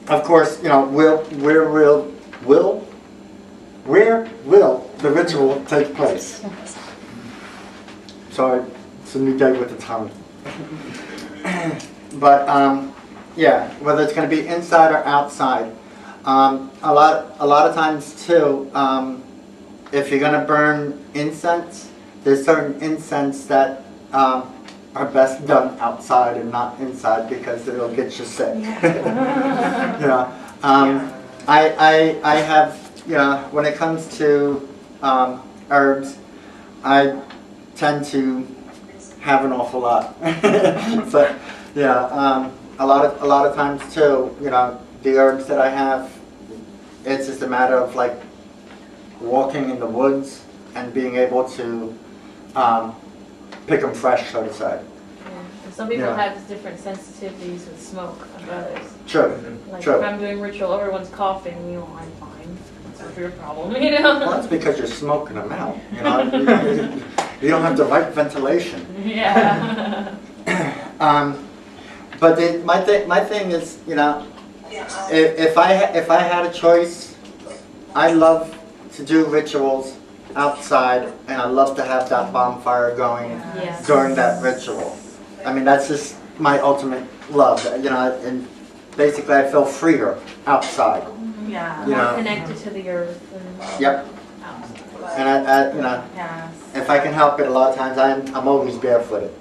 Of course, you know, where will the ritual take place? Sorry, it's a new day with the tongue. But yeah, whether it's going to be inside or outside. A lot of times too, if you're going to burn incense, there's certain incense that are best done outside and not inside because it'll get you sick. You know, I have, you know, when it comes to herbs, I tend to have an awful lot. So yeah, a lot of times too, you know, the herbs that I have, it's just a matter of like walking in the woods and being able to pick them fresh, so to say. Yeah. Some people have different sensitivities with smoke of others. True. Like True. if I'm doing ritual, everyone's coughing, you know, I'm fine. That's not your problem, you know. Well, that's because you're smoking them out. You know, you don't have the right ventilation. Yeah. But my thing is, you know, if I had a choice, I love to do rituals outside, and I love to have that bonfire going during that ritual. I mean, that's just my ultimate love, you know, and basically I feel freer outside. Yeah, you more know. connected to the earth. And Yep. outside. And I you know, if I can help it, a lot of times I'm always barefooted.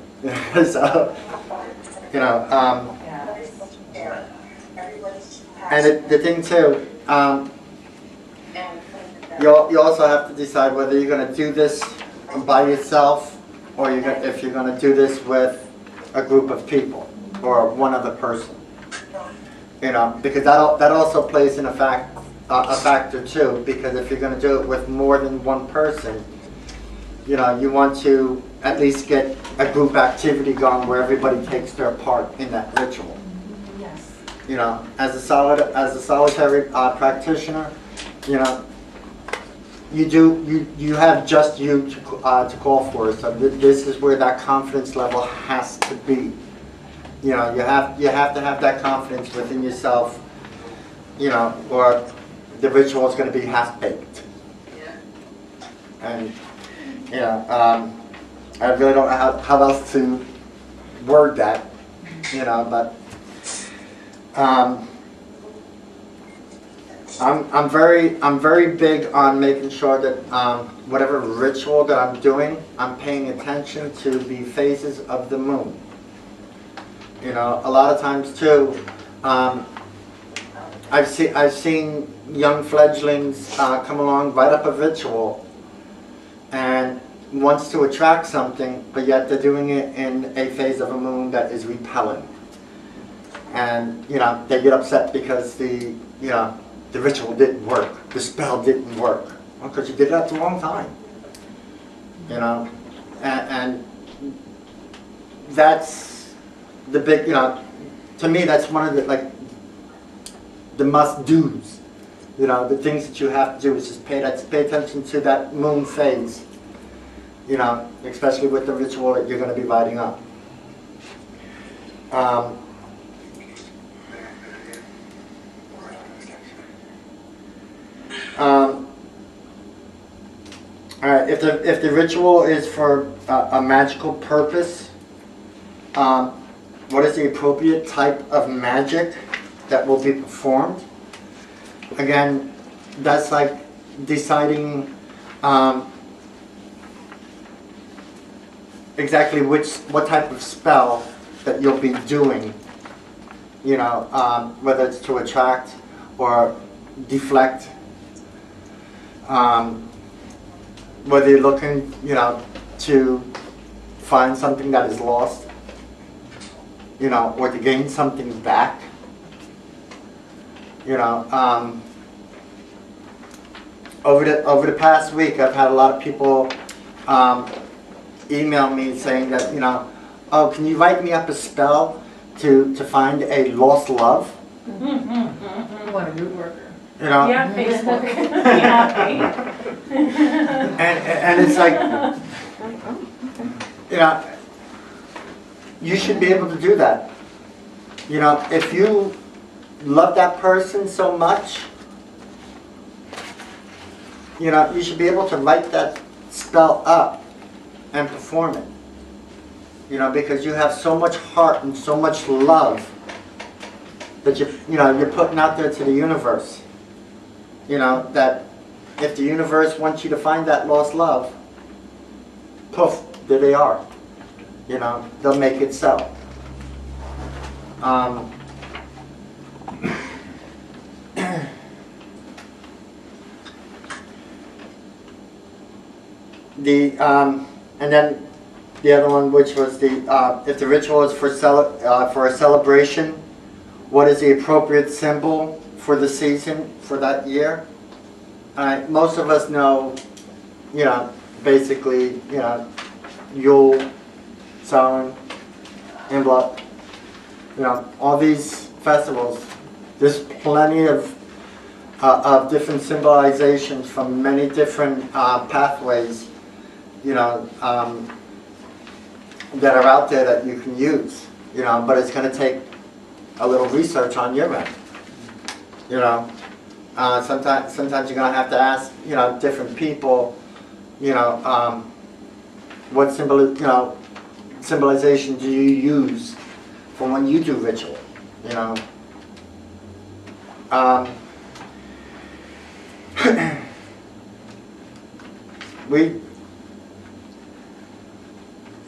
So, you know, and the thing too, you also have to decide whether you're going to do this by yourself or if you're going to do this with a group of people or one other person. You know, because that also plays in a factor too. Because if you're going to do it with more than one person, you know, you want to at least get a group activity going where everybody takes their part in that ritual. Yes. You know, as a solitary practitioner, you know, you have just you to call for. So this is where that confidence level has to be. You know, you have to have that confidence within yourself. You know, or the ritual is going to be half-baked. And you know, I really don't know how else to word that. You know, but I'm very big on making sure that whatever ritual that I'm doing, I'm paying attention to the phases of the moon. You know, a lot of times too, I've seen young fledglings come along, write up a ritual, and wants to attract something, but yet they're doing it in a phase of a moon that is repelling. And you know, they get upset because the ritual didn't work, the spell didn't work. Well, because you did it at the wrong time. You know, and that's the big, you know, to me that's one of the must-dos. You know, the things that you have to do is just pay attention to that moon phase. You know, especially with the ritual that you're going to be lighting up. All right. If the ritual is for a magical purpose, what is the appropriate type of magic that will be performed? Again, that's like deciding exactly what type of spell that you'll be doing. You know, whether it's to attract or deflect. Whether you're looking, you know, to find something that is lost, you know, or to gain something back. You know, over the past week, I've had a lot of people email me saying that, you know, oh, can you write me up a spell to find a lost love? What a good worker. You know? Yeah, Facebook. Yeah. And it's like, you know, you should be able to do that. You know, if you love that person so much, you know, you should be able to write that spell up and perform it. You know, because you have so much heart and so much love that you're putting out there to the universe. You know, that if the universe wants you to find that lost love, poof, there they are. You know, they'll make it so. And then the other one, which was if the ritual is for a celebration, what is the appropriate symbol for the season for that year? Most of us know, you know, basically, you know, Yule, Samhain, Imbolc, you know, all these festivals. There's plenty of different symbolizations from many different pathways, you know, that are out there that you can use, you know, but it's going to take a little research on your end, you know. Sometimes you're going to have to ask, you know, different people, you know, what symbolization do you use for when you do ritual, you know.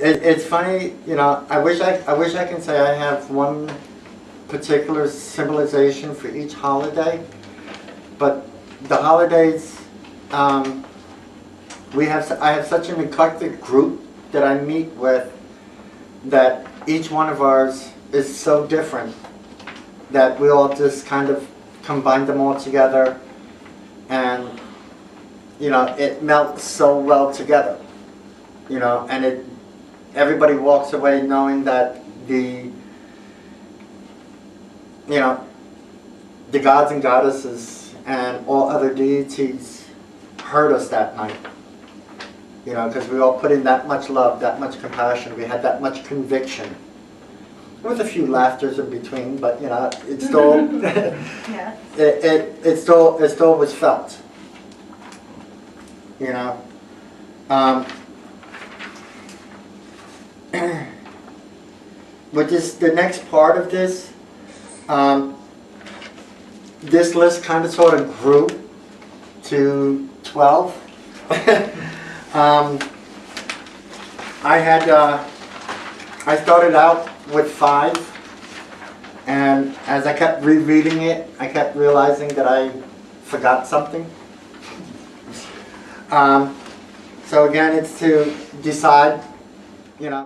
It's funny, you know. I wish I can say I have one particular symbolization for each holiday, but the holidays, I have such an eclectic group that I meet with, that each one of ours is so different that we all just kind of combine them all together, and you know, it melts so well together, you know, and everybody walks away knowing that the gods and goddesses and all other deities heard us that night, you know, because we all put in that much love, that much compassion, we had that much conviction, with a few laughters in between, but you know, it still Yeah. it still was felt, you know. With the next part of this, this list kind of sort of grew to 12. I started out with 5, and as I kept rereading it, I kept realizing that I forgot something. So again, it's to decide, you know.